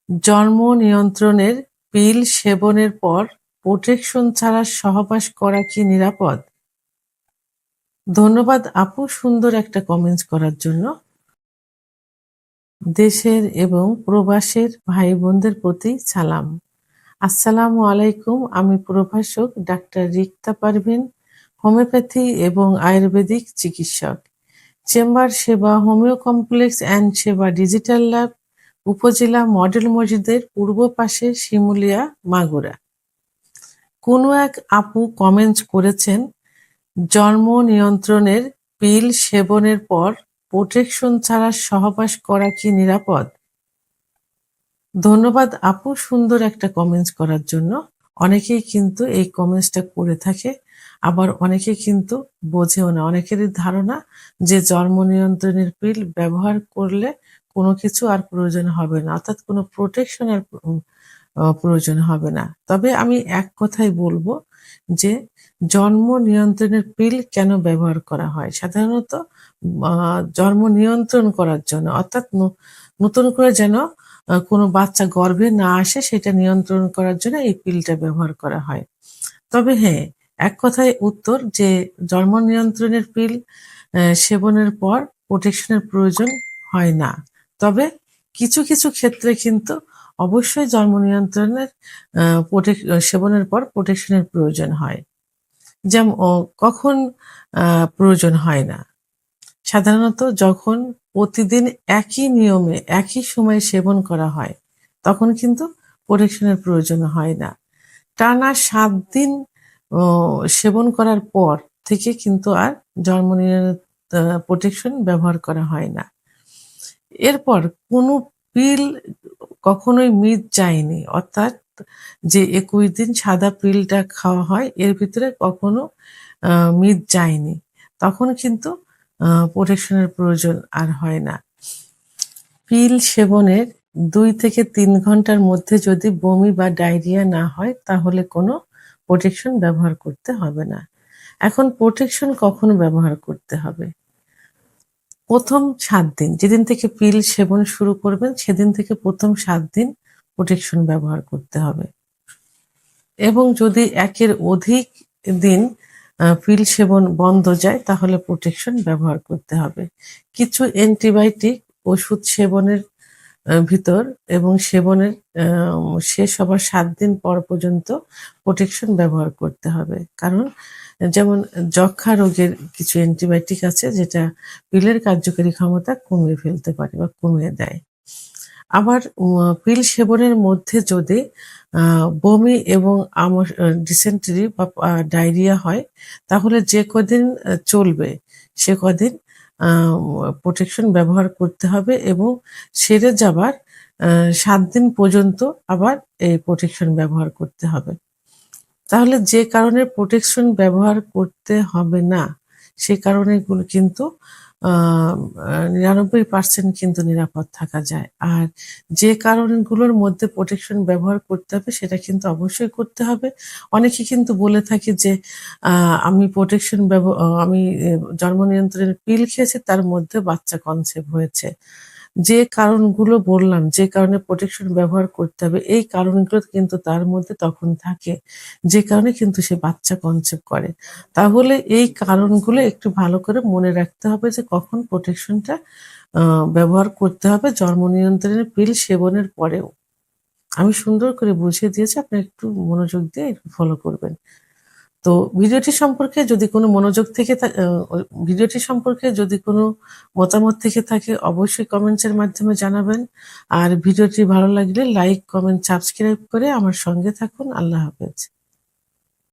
জন্ম নিয়ন্ত্রণের পিল সেবনের পর প্রোটেকশন ছাড়া সহবাস করা কি নিরাপদ? ধন্যবাদ আপু সুন্দর একটা কমেন্টস করার জন্য। দেশের এবং প্রবাসের ভাই বোনদের প্রতি সালাম। আসসালামু আলাইকুম। আমি প্রভাষক ডাক্তার রিক্তা পারভিন, হোমিওপ্যাথি এবং আয়ুর্বেদিক চিকিৎসক। চেম্বার সেবা হোমিও কমপ্লেক্স অ্যান্ড সেবা ডিজিটাল ল্যাব, উপজেলা মডেল মসজিদের পূর্ব পাশে, শিমুলিয়া, মাগুরা। কোনো এক আপু কমেন্ট করেছেন, জন্ম নিয়ন্ত্রণের পিল সেবনের পর প্রোটেকশন ছাড়া সহবাস করা কি নিরাপদ? ধন্যবাদ আপু সুন্দর একটা কমেন্টস করার জন্য। অনেকেই কিন্তু এই কমেন্টসটা করে থাকে, আবার অনেকে কিন্তু বোঝেও না। অনেকেরই ধারণা যে জন্ম নিয়ন্ত্রণের পিল ব্যবহার করলে কোনো কিছু আর প্রয়োজন হবে না, অর্থাৎ কোনো প্রোটেকশন আর প্রয়োজন হবে না। তবে আমি এক কথাই বলবো যে জন্ম নিয়ন্ত্রণের পিল কেন ব্যবহার করা হয়? সাধারণত জন্ম নিয়ন্ত্রণ করার জন্য, অর্থাৎ নতুন করে যেন কোনো বাচ্চা গর্ভে না আসে সেটা নিয়ন্ত্রণ করার জন্য এই পিলটা ব্যবহার করা হয়। তবে হ্যাঁ, এক কথায় উত্তর যে জন্ম নিয়ন্ত্রণের পিল সেবনের পর প্রোটেকশনের প্রয়োজন হয় না। তবে কিছু, কিছু ক্ষেত্রে কিন্তু অবশ্যই জন্ম নিয়ন্ত্রণের আ প্রোটেক সেবনের পর প্রোটেকশনের প্রয়োজন হয়। কখন আ প্রয়োজন হয় না? সাধারণত যখন প্রতিদিন একই নিয়মে একই সময়ে সেবন করা হয়, তখন কিন্তু প্রোটেকশনের প্রয়োজন হয় না। টানা ৭ দিন ও সেবন করার পর থেকে কিন্তু আর জন্ম প্রোটেকশন ব্যবহার করা হয় না। এরপর কোনো পিল কখনোই মিস যায়নি। অর্থাৎ যে ২১ দিন সাদা পিলটা খাওয়া হয় এর ভিতরে কখনো আ মিস যায়নি। তখন কিন্তু প্রোটেকশনের প্রয়োজন আর হয় না। পিল সেবনের ২ থেকে ৩ ঘন্টার মধ্যে যদি বমি বা ডায়রিয়া না হয় তাহলে কোনো প্রোটেকশন ব্যবহার করতে হবে না। এখন প্রোটেকশন কখন ব্যবহার করতে হবে? ১ম ৭ দিন, যেদিন থেকে পিল সেবন শুরু করবেন সেদিন থেকে ১ম ৭ দিন প্রোটেকশন ব্যবহার করতে হবে। এবং যদি ১ এর অধিক দিন পিল সেবন বন্ধ যায় তাহলে প্রোটেকশন ব্যবহার করতে হবে। কিছু অ্যান্টিবায়োটিক ওষুধ সেবনের ভিতর এবং সেবনের আ শেষ হবার ৭ দিন পর পর্যন্ত প্রোটেকশন ব্যবহার করতে হবে। কারণ যেমন যক্ষ্মা রোগের কিছু অ্যান্টিবায়োটিক আছে যেটা পিলের কার্যকারী ক্ষমতা কমিয়ে ফেলতে পারে বা কমিয়ে দেয়। আবার পিল সেবনের মধ্যে যদি আ বমি এবং ডিসেন্টারি বা ডায়রিয়া হয় তাহলে যে কদিন চলবে সে কদিন আ প্রোটেকশন ব্যবহার করতে হবে এবং সেরে যাবার ৭ দিন পর্যন্ত আবার এই প্রোটেকশন ব্যবহার করতে হবে। তাহলে যে কারণে প্রোটেকশন ব্যবহার করতে হবে না, সে কারণেগুলো কিন্তু আ আ ৯৯% কিন্তু নিরাপদ থাকা যায়। আর যে কারণগুলোর মধ্যে প্রোটেকশন ব্যবহার করতে হবে সেটা কিন্তু অবশ্যই করতে হবে। অনেকে কিন্তু বলে থাকে যে আ আমি প্রোটেকশন আমি জন্ম নিয়ন্ত্রণের পিল খেয়েছি তার মধ্যে বাচ্চা কনসিভ হয়েছে। যে কারণগুলো বললাম, যে কারণে প্রোটেকশন ব্যবহার করতে হবে, এই কারণগুলো কিন্তু তার মধ্যে তখন থাকে। যে কারণে কিন্তু সে বাচ্চা কনসিভ করে। তাহলে এই কারণগুলো একটু ভালো করে মনে রাখতে হবে যে কখন প্রোটেকশনটা আ ব্যবহার করতে হবে জন্ম নিয়ন্ত্রণের পিল সেবনের পরেও। আমি সুন্দর করে বুঝিয়ে দিয়েছি। আপনি একটু মনোযোগ দিয়ে একটু ফলো করবেন। তো ভিডিওটি সম্পর্কে যদি কোনো মনোযোগ থেকে থা আ ও ভিডিওটি সম্পর্কে যদি কোনো মতামত থেকে থাকে অবশ্যই কমেন্টস এর মাধ্যমে জানাবেন। আর ভিডিওটি ভালো লাগলে লাইক, কমেন্ট, সাবস্ক্রাইব করে আমার সঙ্গে থাকুন। আল্লাহ হাফেজ।